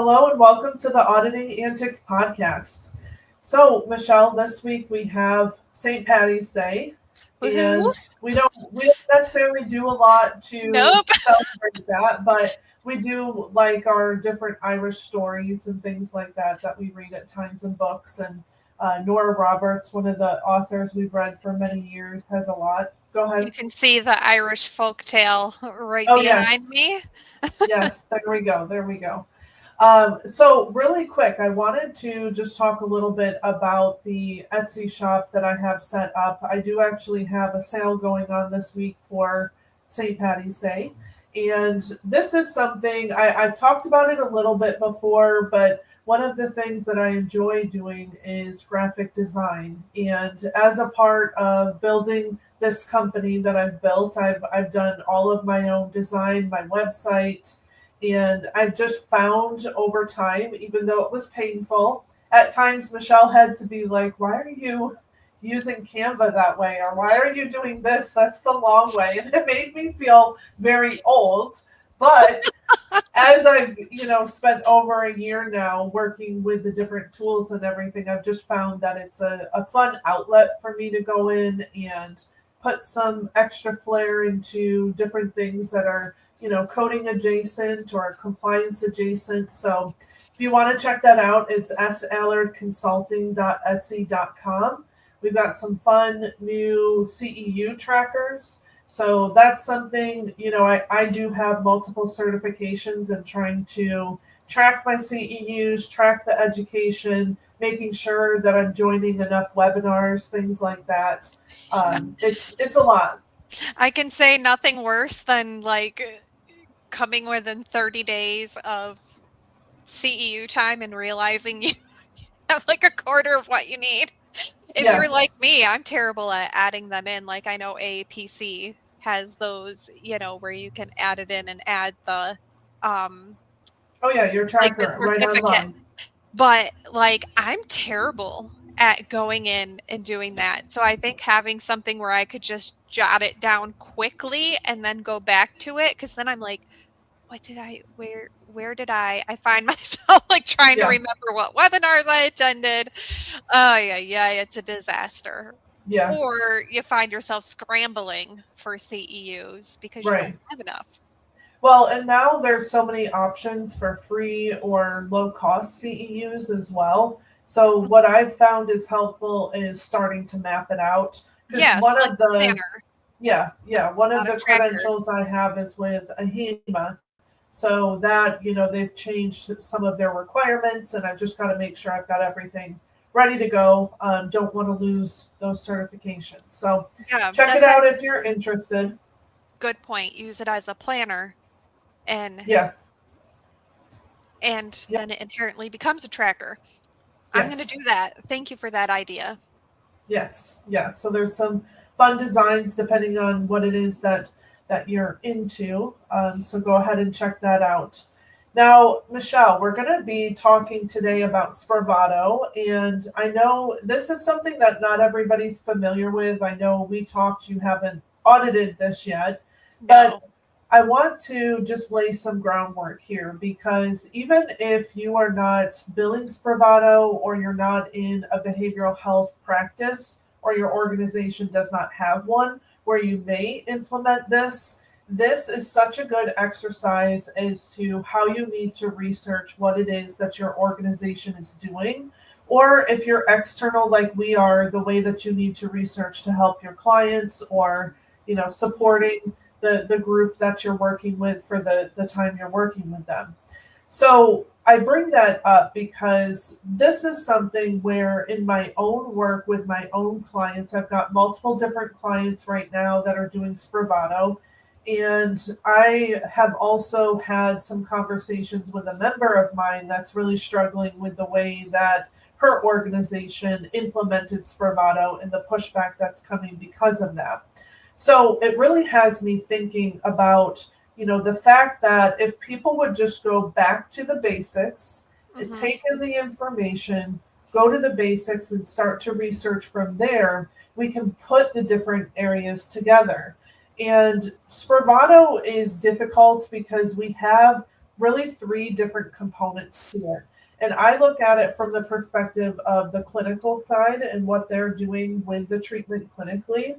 Hello and welcome to the Auditing Antics podcast. So, Michelle, this week we have St. Patty's Day, Woohoo? and we don't necessarily do a lot to Nope. celebrate that, but we do like our different Irish stories and things like that we read at times in books. And Nora Roberts, one of the authors we've read for many years, has a lot. Go You ahead. can see the Irish folktale right Oh behind yes, me. yes. There we go. There we go. So really quick, I wanted to just talk a little bit about the Etsy shop that I have set up. I do actually have a sale going on this week for St. Patty's Day. And this is something I've talked about it a little bit before, but one of the things that I enjoy doing is graphic design. And as a part of building this company that I've built, I've done all of my own design, my website, and I've just found over time, even though it was painful, at times Michelle had to be like, why are you using Canva that way? Or why are you doing this? That's the long way. And it made me feel very old. But as I've, spent over a year now working with the different tools and everything, I've just found that it's a fun outlet for me to go in and put some extra flair into different things that are, coding adjacent or compliance adjacent. So if you want to check that out, it's sallardconsulting.etsy.com. We've got some fun new CEU trackers. So that's something, I do have multiple certifications and trying to track my CEUs, track the education, making sure that I'm joining enough webinars, things like that. It's a lot. I can say nothing worse than coming within 30 days of CEU time and realizing you have like a quarter of what you need. If you're like Yes. me, I'm terrible at adding them in. Like I know APC has those, where you can add it in and add the um Oh yeah, your the tracker right certificate. online. But I'm terrible at going in and doing that. So I think having something where I could just jot it down quickly and then go back to it, because then I'm like, what did I where did I find myself like trying to Yeah. remember what webinars I attended. Oh yeah, it's a disaster. Yeah. Or you find yourself scrambling for CEUs because you don't Right. have enough. Well, and now there's so many options for free or low cost CEUs as well. So what I've found is helpful is starting to map it out because Yeah, so like a planner, one of not a the tracker. credentials I have is with AHEMA. So that, they've changed some of their requirements and I've just got to make sure I've got everything ready to go. Don't want to lose those certifications. So Yeah, check it that's a out if you're interested. good point. Use it as a planner and Yeah. Yep. then it inherently becomes a tracker. I'm going to Yes. do that. Thank you for that idea. Yes, yes. So there's some fun designs depending on what it is that you're into. So go ahead and check that out. Now, Michelle, we're going to be talking today about Spravato, and I know this is something that not everybody's familiar with. I know we talked, you haven't audited this yet, but No. I want to just lay some groundwork here because even if you are not billing Spravato or you're not in a behavioral health practice or your organization does not have one where you may implement this, this is such a good exercise as to how you need to research what it is that your organization is doing. Or if you're external like we are, the way that you need to research to help your clients or, supporting the group that you're working with for the time you're working with them. So I bring that up because this is something where in my own work with my own clients, I've got multiple different clients right now that are doing Spravato. And I have also had some conversations with a member of mine that's really struggling with the way that her organization implemented Spravato and the pushback that's coming because of that. So it really has me thinking about, the fact that if people would just go back to the basics, Mm-hmm. take in the information, go to the basics and start to research from there, we can put the different areas together. And Spravato is difficult because we have really three different components to it. And I look at it from the perspective of the clinical side and what they're doing with the treatment clinically.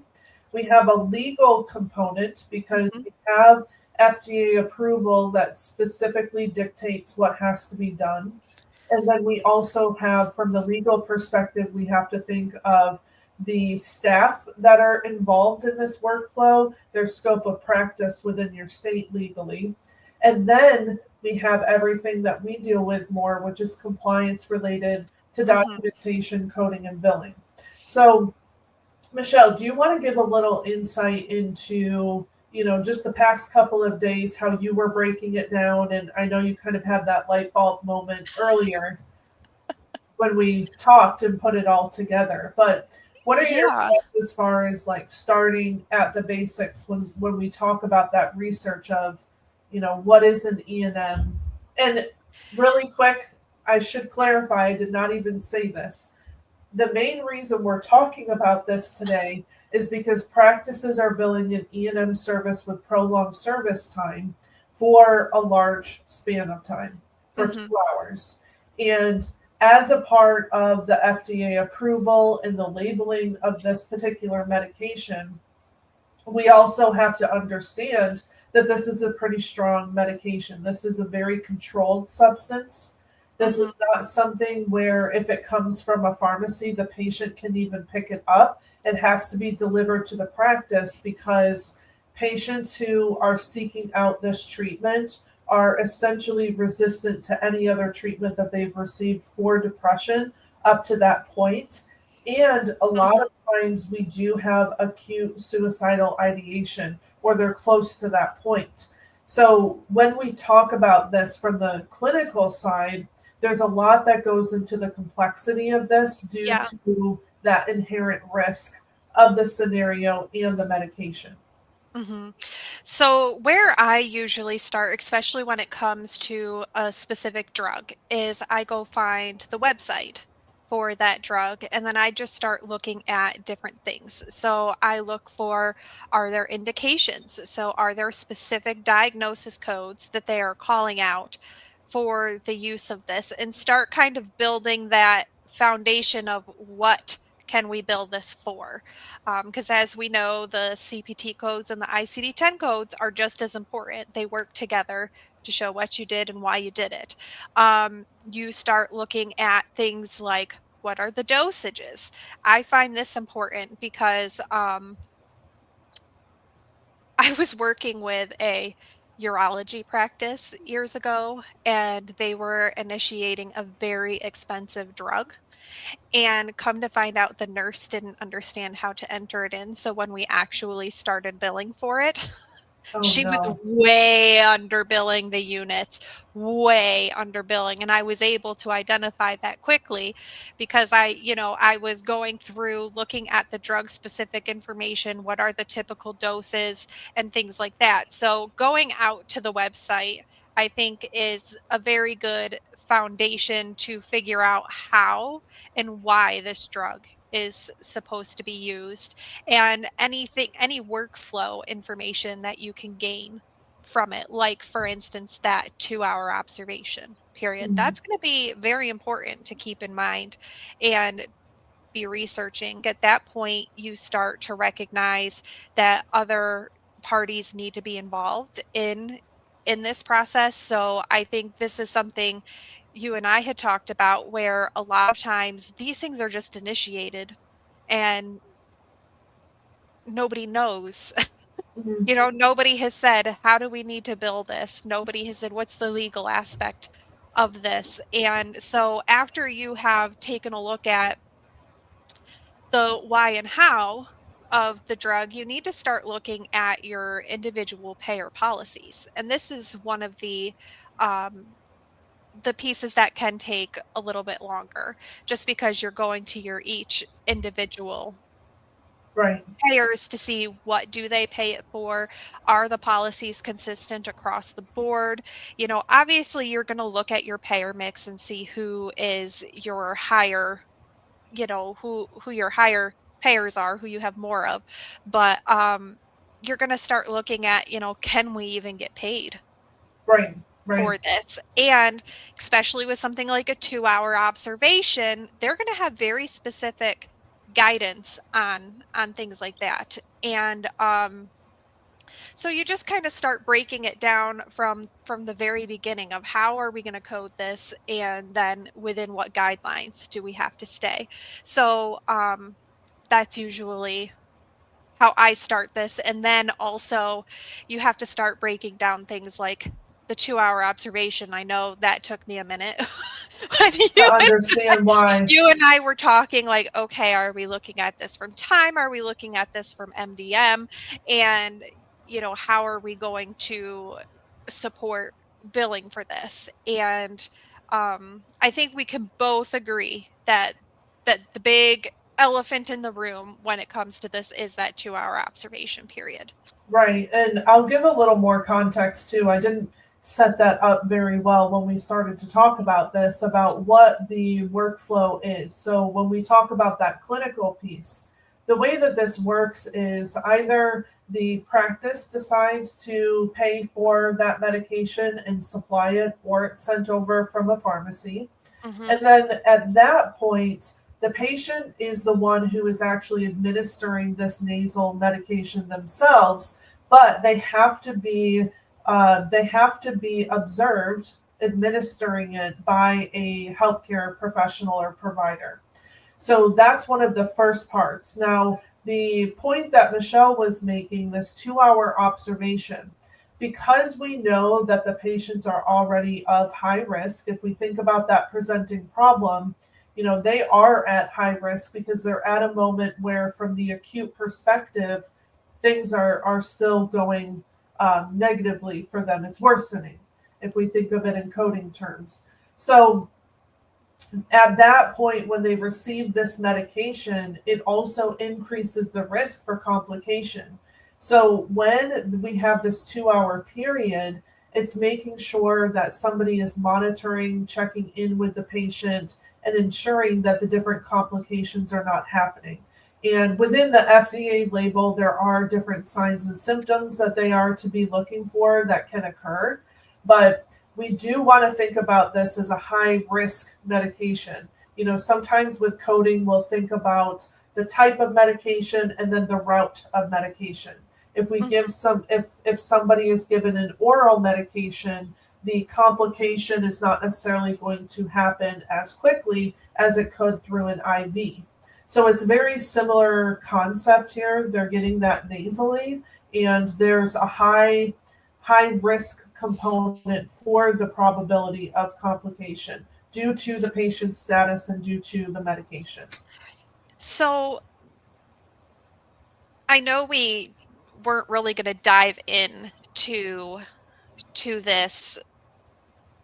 We have a legal component because Mhm. we have FDA approval that specifically dictates what has to be done. And then we also have, from the legal perspective, we have to think of the staff that are involved in this workflow, their scope of practice within your state legally. And then we have everything that we deal with more, which is compliance related to Mhm. documentation, coding, and billing. So, Michelle, do you want to give a little insight into, just the past couple of days, how you were breaking it down? And I know you kind of had that light bulb moment earlier when we talked and put it all together. But what are your Yeah. thoughts as far as like starting at the basics when we talk about that research of, what is an E&M? And really quick, I should clarify, I did not even say this. The main reason we're talking about this today is because practices are billing an E&M service with prolonged service time for a large span of time, for Mhm. 2 hours. And as a part of the FDA approval and the labeling of this particular medication, we also have to understand that this is a pretty strong medication. This is a very controlled substance. This Mhm. is not something where if it comes from a pharmacy, the patient can even pick it up. It has to be delivered to the practice because patients who are seeking out this treatment are essentially resistant to any other treatment that they've received for depression up to that point. And a lot Mhm. of times we do have acute suicidal ideation or they're close to that point. So when we talk about this from the clinical side, there's a lot that goes into the complexity of this due Yeah. to that inherent risk of the scenario and the medication. Mhm. So, where I usually start, especially when it comes to a specific drug, is I go find the website for that drug and then I just start looking at different things. So, I look for, are there indications? So, are there specific diagnosis codes that they are calling out for the use of this, and start kind of building that foundation of what can we build this for? Because as we know, the CPT codes and the ICD-10 codes are just as important. They work together to show what you did and why you did it. You start looking at things like, what are the dosages? I find this important because I was working with a urology practice years ago, and they were initiating a very expensive drug. And come to find out, the nurse didn't understand how to enter it in. So when we actually started billing for it, Oh she was no. way underbilling the units, way underbilling. And I was able to identify that quickly because I was going through looking at the drug specific information, what are the typical doses and things like that. So going out to the website, I think, is a very good foundation to figure out how and why this drug is supposed to be used, and any workflow information that you can gain from it, like for instance that 2-hour observation period. Mm. That's going to be very important to keep in mind and be researching. At that point, you start to recognize that other parties need to be involved in this process. So I think this is something you and I had talked about, where a lot of times these things are just initiated and nobody knows. Mhm. Nobody has said, how do we need to bill this? Nobody has said, what's the legal aspect of this? And so after you have taken a look at the why and how of the drug, you need to start looking at your individual payer policies. And this is one of the pieces that can take a little bit longer, just because you're going to your each individual Right. payers to see what do they pay it for. Are the policies consistent across the board? Obviously you're going to look at your payer mix and see who is your higher, who your higher payers are, who you have more of. But you're going to start looking at, can we even get paid? Right. for this. And especially with something like a 2-hour observation, they're going to have very specific guidance on things like that. And so you just kind of start breaking it down from the very beginning of how are we going to code this, and then within what guidelines do we have to stay. So that's usually how I start this. And then also, you have to start breaking down things like the 2-hour observation. I know that took me a minute. When To understand why. you and I were talking, like, okay, are we looking at this from time? Are we looking at this from MDM? And, how are we going to support billing for this? And I think we can both agree that the big elephant in the room when it comes to this is that 2-hour observation period. Right. And I'll give a little more context too. I didn't set that up very well when we started to talk about this, about what the workflow is. So when we talk about that clinical piece, the way that this works is either the practice decides to pay for that medication and supply it, or it's sent over from a pharmacy. Mm-hmm. And then at that point, the patient is the one who is actually administering this nasal medication themselves, but they have to be observed administering it by a healthcare professional or provider. So that's one of the first parts. Now, the point that Michelle was making, this 2-hour observation, because we know that the patients are already of high risk, if we think about that presenting problem, they are at high risk because they're at a moment where, from the acute perspective, things are still going negatively for them. It's worsening if we think of it in coding terms. So at that point, when they receive this medication, it also increases the risk for complication. So when we have this 2-hour period, it's making sure that somebody is monitoring, checking in with the patient, and ensuring that the different complications are not happening. And within the FDA label, there are different signs and symptoms that they are to be looking for that can occur. But we do want to think about this as a high risk medication. Sometimes with coding, we'll think about the type of medication and then the route of medication. If we give if somebody is given an oral medication, the complication is not necessarily going to happen as quickly as it could through an IV. So it's very similar concept here. They're getting that nasally, and there's a high risk component for the probability of complication due to the patient's status and due to the medication. So I know we weren't really going to dive in to this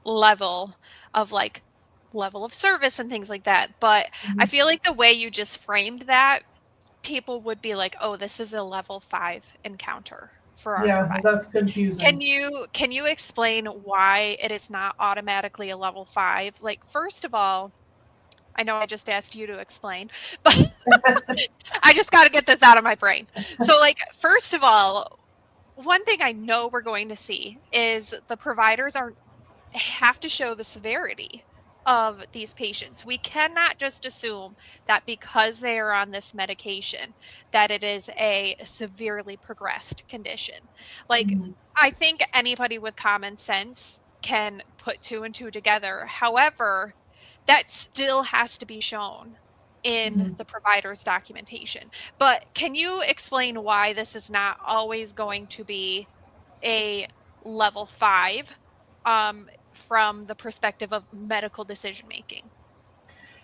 level of service and things like that, but I feel like the way you just framed that, people would be like, oh, this is a level 5 encounter for our Yeah, provider. that's confusing. Can you explain why it is not automatically a level 5? Like, first of all, I know I just asked you to explain, but I just got to get this out of my brain. So, first of all, one thing I know we're going to see is the providers have to show the severity of these patients. We cannot just assume that because they are on this medication that it is a severely progressed condition. Mhm. I think anybody with common sense can put 2 and 2 together. However, that still has to be shown in Mhm. the provider's documentation. But can you explain why this is not always going to be a level 5 from the perspective of medical decision making?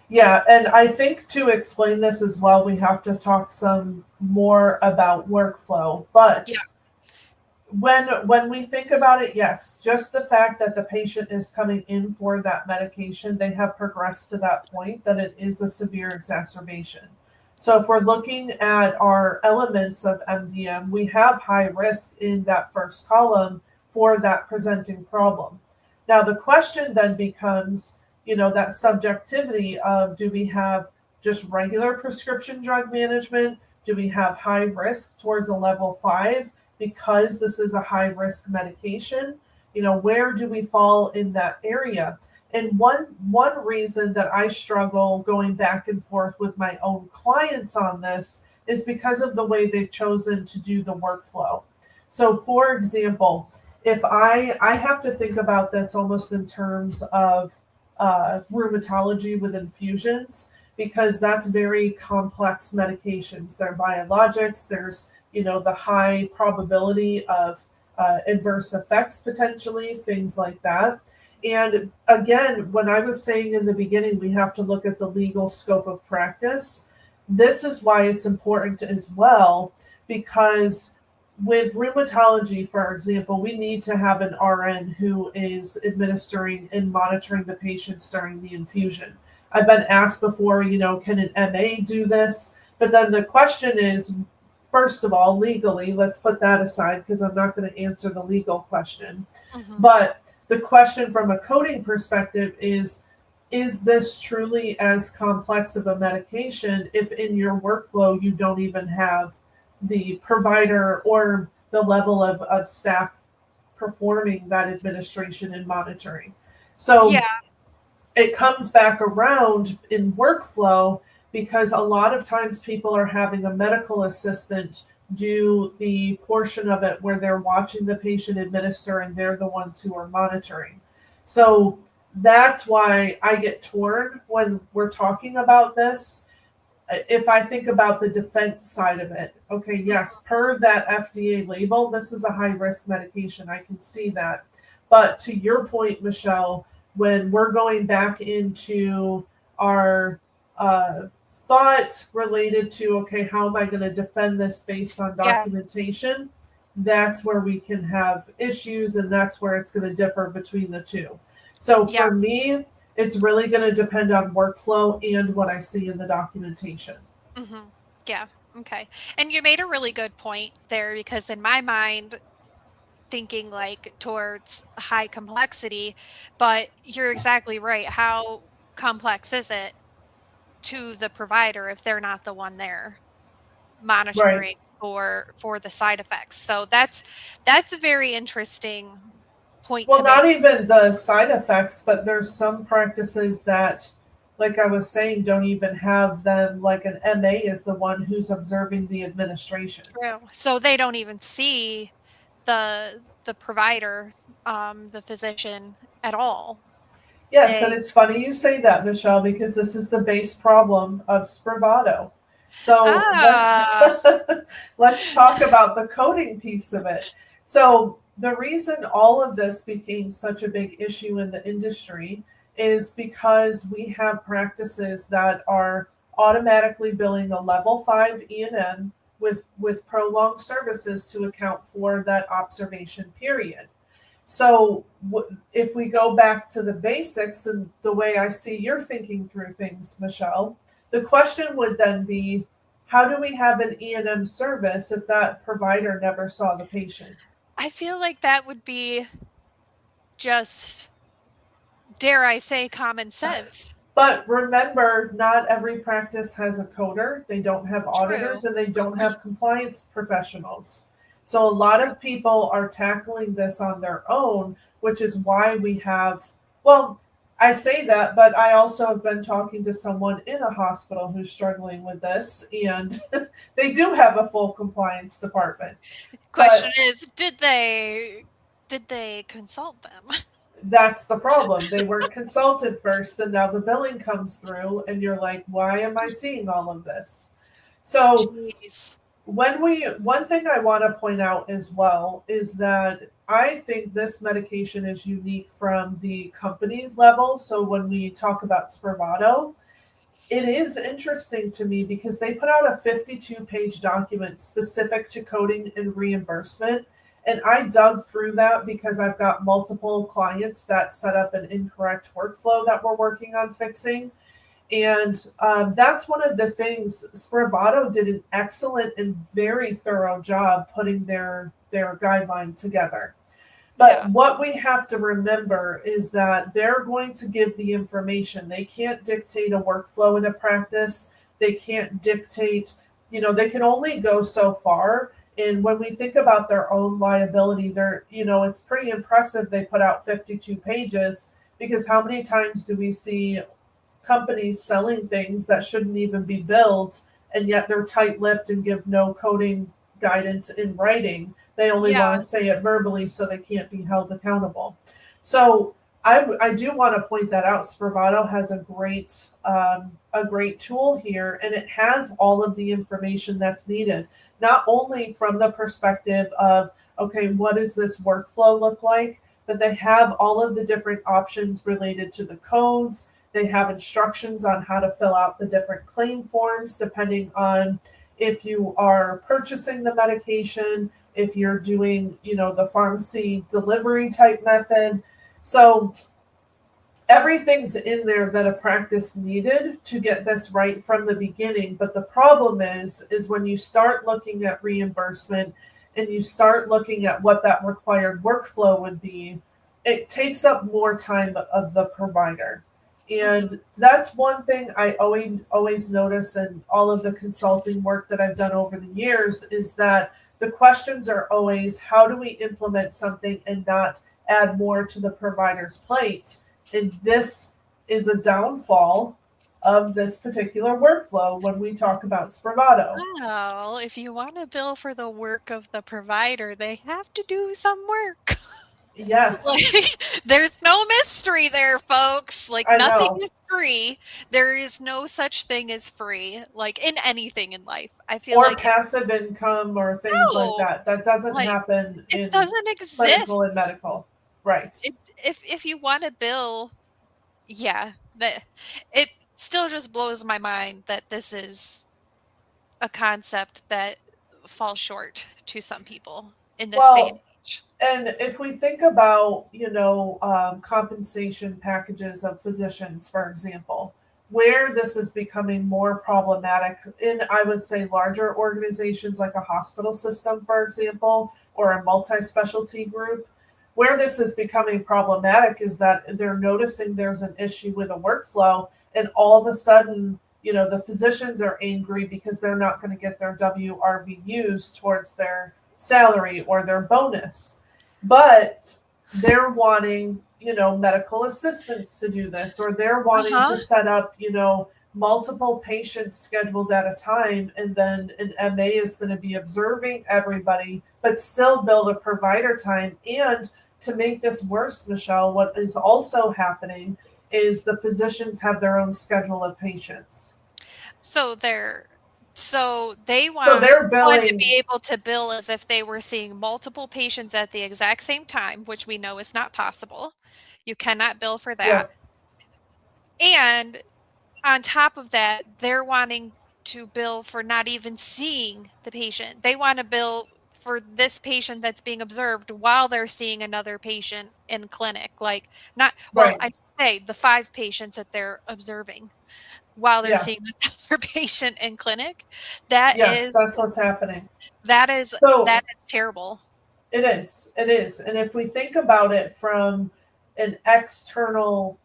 Yeah, and I think to explain this as well, we have to talk some more about workflow. Yeah. But when we think about it, yes, just the fact that the patient is coming in for that medication, they have progressed to that point that it is a severe exacerbation. So if we're looking at our elements of MDM, we have high risk in that first column for that presenting problem. Now the question then becomes, that subjectivity of, do we have just regular prescription drug management? Do we have high risk towards a level 5? Because this is a high risk medication? where do we fall in that area? And one reason that I struggle going back and forth with my own clients on this is because of the way they've chosen to do the workflow. So for example, if I have to think about this almost in terms of rheumatology with infusions, because that's very complex medications. They're biologics. There's the high probability of adverse effects potentially, things like that. And again, when I was saying in the beginning, we have to look at the legal scope of practice. This is why it's important as well, because with rheumatology, for example, we need to have an RN who is administering and monitoring the patients during the infusion. I've been asked before, can an MA do this? But then the question is, first of all, legally, let's put that aside because I'm not going to answer the legal question. Mm-hmm. But the question from a coding perspective is this truly as complex of a medication if in your workflow you don't even have the provider or the level of staff performing that administration and monitoring? So Yeah. it comes back around in workflow because a lot of times people are having a medical assistant do the portion of it where they're watching the patient administer and they're the ones who are monitoring. So that's why I get torn when we're talking about this. If I think about the defense side of it, okay, yes, per that FDA label, this is a high risk medication. I can see that. But to your point, Michelle, when we're going back into our thoughts related to, okay, how am I going to defend this based on Yeah. documentation? That's where we can have issues, and that's where it's going to differ between the two. So Yeah. for me, it's really going to depend on workflow and what I see in the documentation. Mm-hmm. Yeah. Okay. And you made a really good point there because in my mind, thinking like towards high complexity, but you're exactly right. How complex is it to the provider if they're not the one there Right. monitoring for the side effects? So that's a very interesting point Well, to not make. even the side effects, but there's some practices that, like I was saying, don't even have them, like an MA is the one who's observing the administration. True. So they don't even see the provider, the physician at all. Yes, and They it's funny you say that, Michelle, because this is the base problem of Spravato. So let's ah let's talk about the coding piece of it. So the reason all of this became such a big issue in the industry is because we have practices that are automatically billing a level 5 E&M with prolonged services to account for that observation period. So if we go back to the basics and the way I see you're thinking through things, Michelle, the question would then be, how do we have an E&M service if that provider never saw the patient? I feel like that would be just, dare I say, common sense. But remember, not every practice has a coder. They don't have auditors True. and they don't have compliance professionals. So a lot of people are tackling this on their own, which is why we have, well, I say that, but I also have been talking to someone in a hospital who's struggling with this, and they do have a full compliance department. Question But is, did they consult them? that's the problem. They weren't consulted first, and now the billing comes through, and you're like, why am I seeing all of this? So Jeez. one thing I want to point out as well is that I think this medication is unique from the company level. So when we talk about Spravato, it is interesting to me because they put out a 52-page document specific to coding and reimbursement. And I dug through that because I've got multiple clients that set up an incorrect workflow that we're working on fixing. And that's one of the things. Spravato did an excellent and very thorough job putting their guideline together. But Yeah. what we have to remember is that they're going to give the information. They can't dictate a workflow in a practice. They can't dictate, they can only go so far. And when we think about their own liability, it's pretty impressive they put out 52 pages, because how many times do we see companies selling things that shouldn't even be billed, and yet they're tight-lipped and give no coding guidance in writing. They only want Yeah. to say it verbally so they can't be held accountable. So I do want to point that out. Spravato has a great tool here, and it has all of the information that's needed, not only from the perspective of, okay, what does this workflow look like, but they have all of the different options related to the codes. They have instructions on how to fill out the different claim forms depending on if you are purchasing the medication, if you're doing, the pharmacy delivery type method. So everything's in there that a practice needed to get this right from the beginning. But the problem is when you start looking at reimbursement and you start looking at what that required workflow would be, it takes up more time of the provider. Hmm. And that's one thing I always notice in all of the consulting work that I've done over the years, is that the questions are always, how do we implement something and not add more to the provider's plate? And this is a downfall of this particular workflow when we talk about Spravato. Well, if you want to bill for the work of the provider, they have to do some work. Yes, Like, there's no mystery there, folks. Like, I nothing know. is free. There is no such thing as free, like in anything in life. I feel Or like it's passive income or things like no, that. That doesn't like happen it in doesn't clinical exist. and medical. Right. If you want to bill, yeah, that it still just blows my mind that this is a concept that falls short to some people in this day and Well, age. and if we think about, compensation packages of physicians, for example, where this is becoming more problematic in, I would say, larger organizations like a hospital system, for example, or a multi specialty group, where this is becoming problematic is that they're noticing there's an issue with a workflow, and all of a sudden, the physicians are angry because they're not going to get their WRVUs towards their salary or their bonus. But they're wanting, medical assistants to do this, or they're wanting Uh-huh. to set up, multiple patients scheduled at a time, and then an MA is going to be observing everybody, but still build a provider time. And to make this worse, Michelle, what is also happening is the physicians have their own schedule of patients. So they So want they're one to billing, be able to bill as if they were seeing multiple patients at the exact same time, which we know is not possible. You cannot bill for yeah, that. And on top of that, they're wanting to bill for not even seeing the patient. They want to bill for this patient that's being observed while they're seeing another patient in clinic. Like, not, well, right. I should say the 5 patients that they're observing while they're Yeah, seeing this other patient in clinic. That yes, is that's what's happening. that is So that is terrible. it is. It is. And if we think about it from an external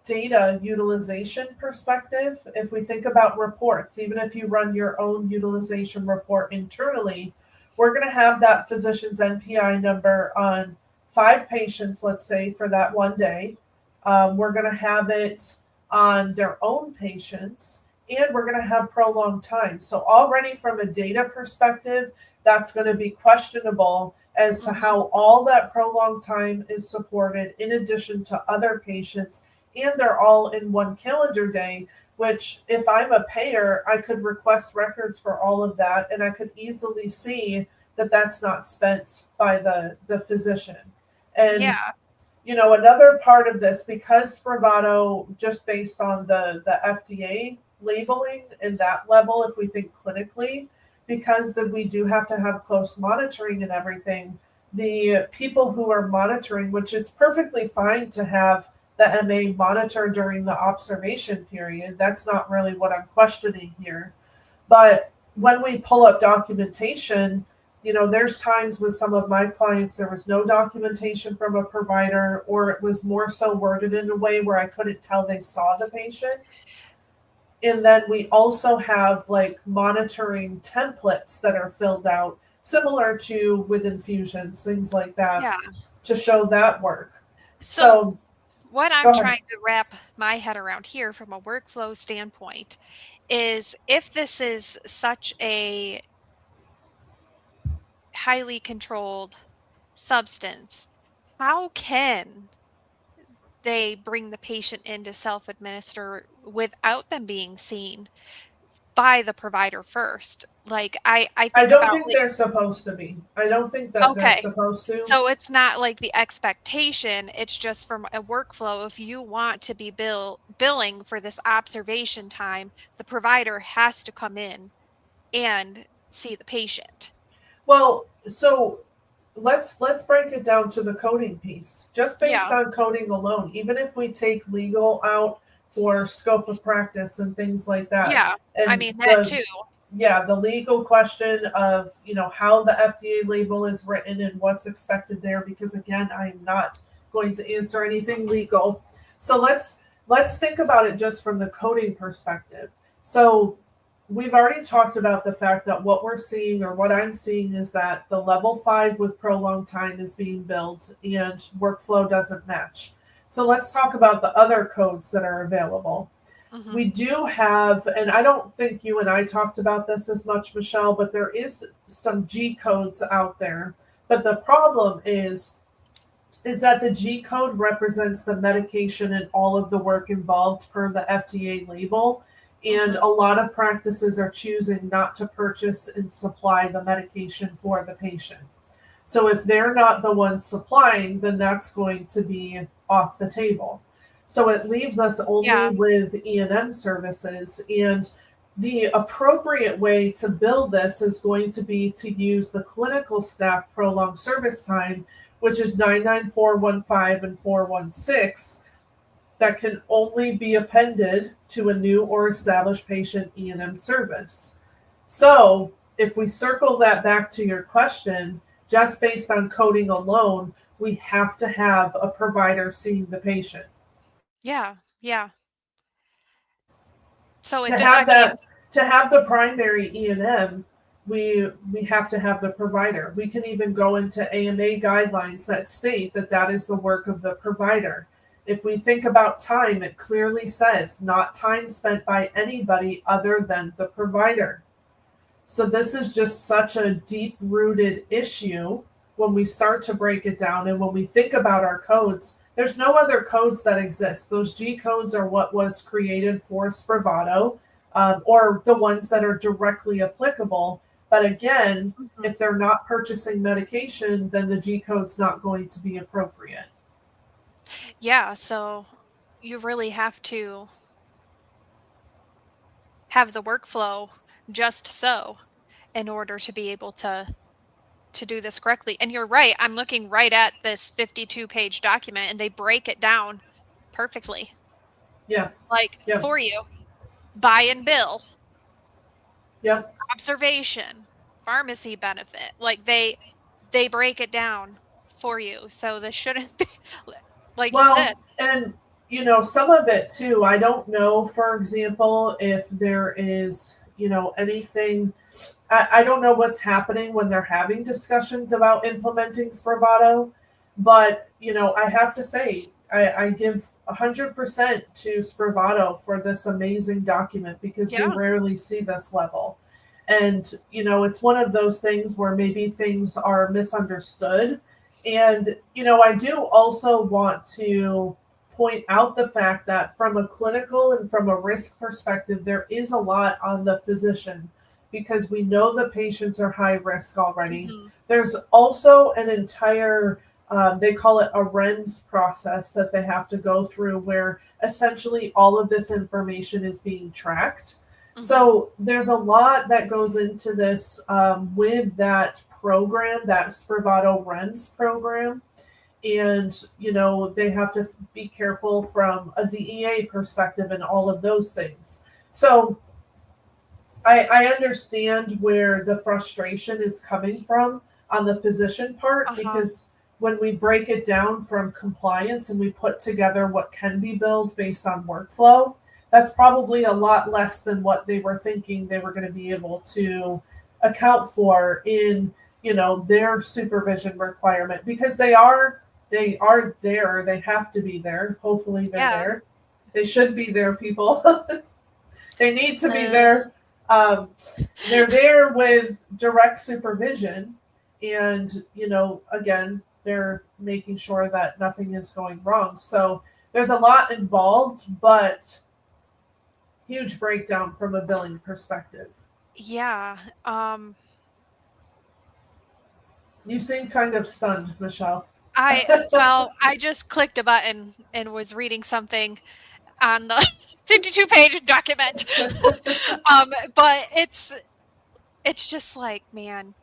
data utilization perspective, if we think about reports, even if you run your own utilization report internally, we're going to have that physician's NPI number on 5 patients, let's say, for that one day. We're going to have it on their own patients, and we're going to have prolonged time. So, already from a data perspective, that's going to be questionable as to Mhm. how all that prolonged time is supported in addition to other patients, and they're all in one calendar day, which if I'm a payer, I could request records for all of that, and I could easily see that that's not spent by the physician. And Yeah. another part of this, because Spravato, just based on the FDA labeling and that level, if we think clinically, because that we do have to have close monitoring and everything, the people who are monitoring, which it's perfectly fine to have the MA monitor during the observation period. That's not really what I'm questioning here. But when we pull up documentation, there's times with some of my clients there was no documentation from a provider, or it was more so worded in a way where I couldn't tell they saw the patient. And then we also have like monitoring templates that are filled out similar to with infusions, things like that, Yeah. to show that work. So So what go I'm ahead. trying to wrap my head around here from a workflow standpoint is if this is such a highly controlled substance, how can they bring the patient in to self-administer without them being seen by the provider first? Like, I I think don't about, think like, they're supposed to be. I don't think that they're okay, supposed to. so it's not like the expectation, it's just from a workflow. If you want to be billing for this observation time, the provider has to come in and see the patient. Well, so let's break it down to the coding piece. Just based Yeah, on coding alone, even if we take legal out for scope of practice and things like that, yeah, I and mean, that too. the legal question of, how the FDA label is written and what's expected there, because again, I'm not going to answer anything legal. So let's think about it just from the coding perspective. So we've already talked about the fact that what we're seeing, or what I'm seeing, is that the level 5 with prolonged time is being billed and workflow doesn't match. So let's talk about the other codes that are available. Mhm. We do have, and I don't think you and I talked about this as much, Michelle, but there is some G codes out there. But the problem is that the G code represents the medication and all of the work involved per the FDA label. And Mhm. a lot of practices are choosing not to purchase and supply the medication for the patient. So if they're not the ones supplying, then that's going to be off the table. So it leaves us only Yeah. with E&M services. And the appropriate way to bill this is going to be to use the clinical staff prolonged service time, which is 99415 and 416, that can only be appended to a new or established patient E&M service. So, if we circle that back to your question, just based on coding alone, we have to have a provider seeing the patient. Yeah. Yeah. So To I have mean, that, to have the primary E&M, we have to have the provider. We can even go into AMA guidelines that state that that is the work of the provider. If we think about time, it clearly says not time spent by anybody other than the provider. So this is just such a deep rooted issue when we start to break it down, and when we think about our codes. There's no other codes that exist. Those G codes are what was created for Spravato, or the ones that are directly applicable. But again, mhm. if they're not purchasing medication, then the G code's not going to be appropriate. Yeah, so you really have to have the workflow just so in order to be able to do this correctly. And you're right, I'm looking right at this 52-page document and they break it down perfectly. Yeah, Like, yep, for you, buy and bill, yep. observation, pharmacy benefit. Like, they break it down for you. So this shouldn't be like you said. Well, and some of it too, I don't know, for example, if there is, anything. I don't know what's happening when they're having discussions about implementing Spravato, but I have to say, I give 100% to Spravato for this amazing document, because we Yeah. rarely see this level. And it's one of those things where maybe things are misunderstood. And I do also want to point out the fact that from a clinical and from a risk perspective, there is a lot on the physician, because we know the patients are high risk already. Mhm. There's also an entire, they call it a REMS process, that they have to go through, where essentially all of this information is being tracked. Mhm. So there's a lot that goes into this, with that program, that Spravato REMS program. And they have to be careful from a DEA perspective and all of those things. So I understand where the frustration is coming from on the physician part, Uh-huh. because when we break it down from compliance and we put together what can be billed based on workflow, that's probably a lot less than what they were thinking they were going to be able to account for in their supervision requirement, because they are there. They have to be there. Hopefully they're Yeah. there. They should be there, people. They need to be Uh, there. Um, they're there with direct supervision, and again, they're making sure that nothing is going wrong. So there's a lot involved, but huge breakdown from a billing perspective. yeah. You seem kind of stunned, Michelle. I just clicked a button and was reading something on the 52-page document. But it's just like, man,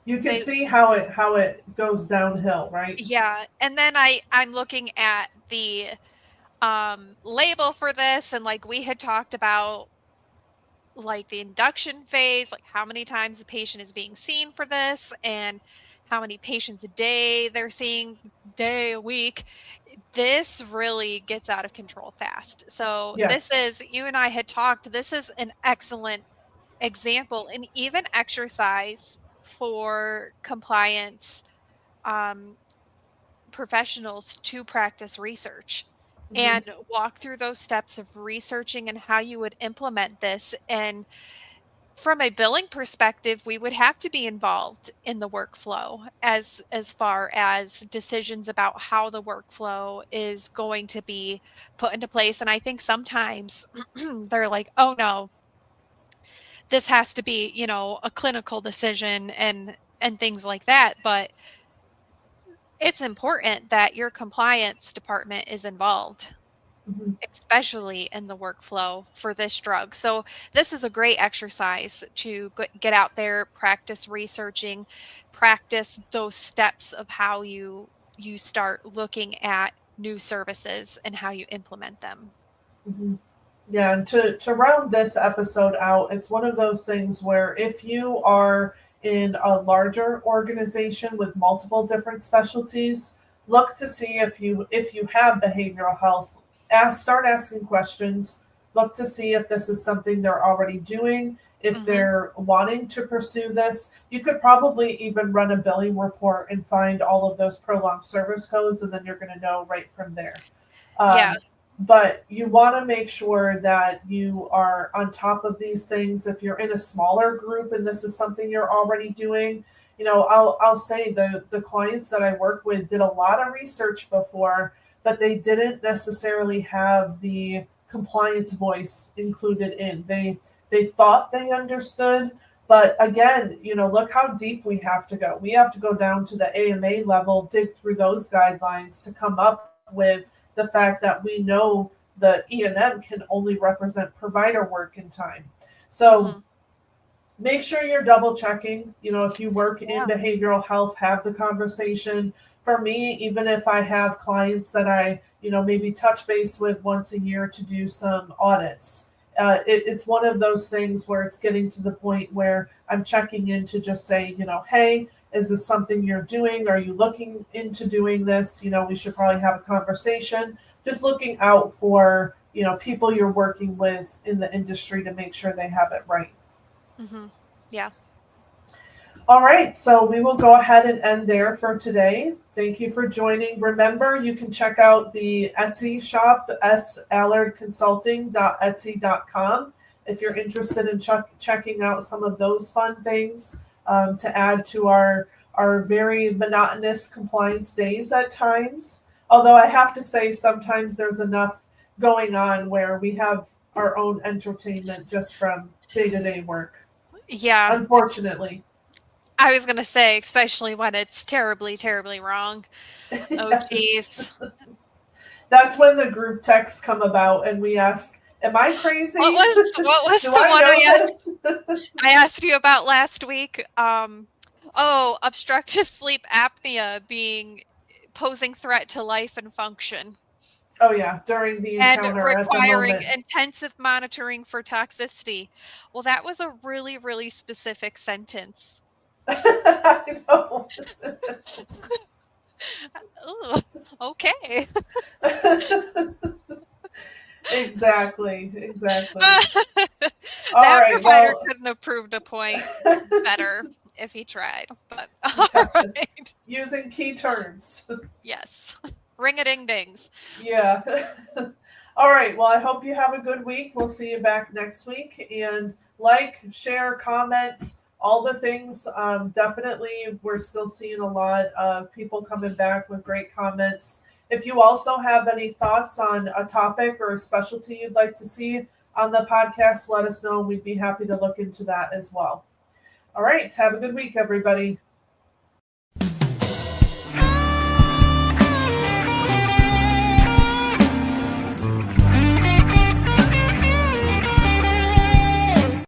You can they see how it goes downhill, right? yeah. And then I'm looking at the label for this, and like we had talked about, like the induction phase, like how many times the patient is being seen for this and how many patients a day they're seeing, day, a week. This really gets out of control fast. So this Yes. is, you and I had talked, this is an excellent example and even exercise for compliance um, professionals to practice research Hmm. and walk through those steps of researching and how you would implement this. And from a billing perspective, we would have to be involved in the workflow as far as decisions about how the workflow is going to be put into place. And I think sometimes they're like, oh no, this has to be, a clinical decision and things like that. But it's important that your compliance department is involved, Hmm. especially in the workflow for this drug. So this is a great exercise to get out there, practice researching, practice those steps of how you start looking at new services and how you implement them. Hmm. Yeah, and to round this episode out, it's one of those things where if you are in a larger organization with multiple different specialties, look to see if you have behavioral health. Start asking questions. Look to see if this is something they're already doing. If Mhm. they're wanting to pursue this, you could probably even run a billing report and find all of those prolonged service codes, and then you're going to know right from there. Yeah. Um, but you want to make sure that you are on top of these things. If you're in a smaller group and this is something you're already doing, I'll say the clients that I work with did a lot of research before, but they didn't necessarily have the compliance voice included in. They thought they understood, but again, look how deep we have to go. We have to go down to the AMA level, dig through those guidelines to come up with the fact that we know the E&M can only represent provider work in time. So Mhm. make sure you're double checking. If you work in Yeah. behavioral health, have the conversation. For me, even if I have clients that I, maybe touch base with once a year to do some audits, it's one of those things where it's getting to the point where I'm checking in to just say, hey, is this something you're doing? Are you looking into doing this? We should probably have a conversation. Just looking out for, people you're working with in the industry to make sure they have it right. Mhm. Yeah. All right, so we will go ahead and end there for today. Thank you for joining. Remember, you can check out the Etsy shop, sallardconsulting.etsy.com, if you're interested in checking out some of those fun things to add to our very monotonous compliance days at times. Although I have to say, sometimes there's enough going on where we have our own entertainment just from day to day work, Yeah. unfortunately. I was gonna say, especially when it's terribly, terribly wrong. Oh, Yes. geez. That's when the group texts come about and we ask, am I What crazy? was what was Do the I one know this? I asked you about last week? Oh, obstructive sleep apnea being posing threat to life and function Oh, yeah, during the and encounter at the requiring moment. intensive monitoring for toxicity. Well, that was a really, really specific sentence. I know. Ooh, okay. Exactly, exactly. All That right, provider well, couldn't have proved a point better. if he tried, but Yeah. all right. Using key terms. Yes. Ring-a-ding-dings. Yeah. All right. Well, I hope you have a good week. We'll see you back next week. And like, share, comment, all the things. Definitely, we're still seeing a lot of people coming back with great comments. If you also have any thoughts on a topic or a specialty you'd like to see on the podcast, let us know. We'd be happy to look into that as well. All right. Have a good week, everybody.